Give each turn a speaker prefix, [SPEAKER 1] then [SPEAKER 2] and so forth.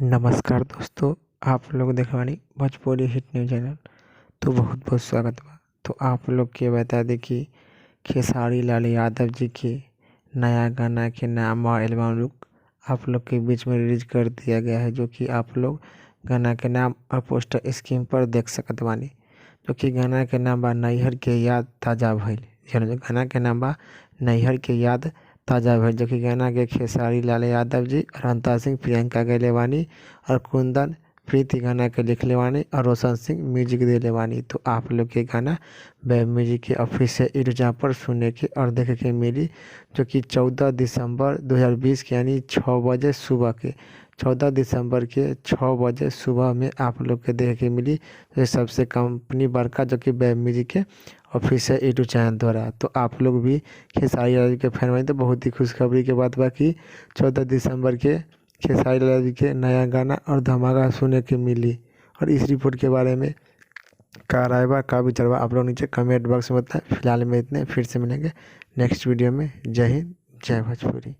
[SPEAKER 1] नमस्कार दोस्तों, आप लोग देखवानी भोजपुरी हिट न्यूज चैनल। तो बहुत बहुत स्वागत बा। तो आप लोग के बता दें कि खेसारी लाल यादव जी के नया गाना के नाम और एल्बम लुक आप लोग के बीच में रिलीज कर दिया गया है, जो कि आप लोग गाना के नाम और पोस्टर स्क्रीन पर देख सकत बानी। जो कि गाना के नाम बा नैहर के याद ताजा भइल। गाना के नाम बा नैहर के याद ताजा भइल, जो कि गाना के खेसारी लाल यादव जी और अंता सिंह प्रियंका गैले बानी और कुंदन प्रीति गाना के लिखले बानी और रोशन सिंह म्यूजिक देले बानी। तो आप लोग के गाना वेब म्यूजिक के ऑफिशियल यूट्यूब पर सुनने के और देखे के मिली, जो कि 14 दिसंबर 2020 के यानी 6 बजे सुबह के 14 दिसंबर के 6 बजे सुबह में आप लोग के देखे के मिली। तो सबसे कंपनी बड़का जो कि वेब म्यूजिक के ऑफिशियल यूट्यूब चैनल द्वारा। तो आप लोग भी खेसारी लाल जी के फैन बने तो बहुत ही खुशखबरी के बात बा कि 14 दिसंबर के खेसारी लाल जी के नया गाना और धमाका सुनने के मिली। और इस रिपोर्ट के बारे में का राय बा, का विचार बा, आप लोग नीचे कमेंट बॉक्स में बताएं। फिलहाल में इतने, फिर से मिलेंगे नेक्स्ट वीडियो में। जय हिंद, जय भोजपुरी।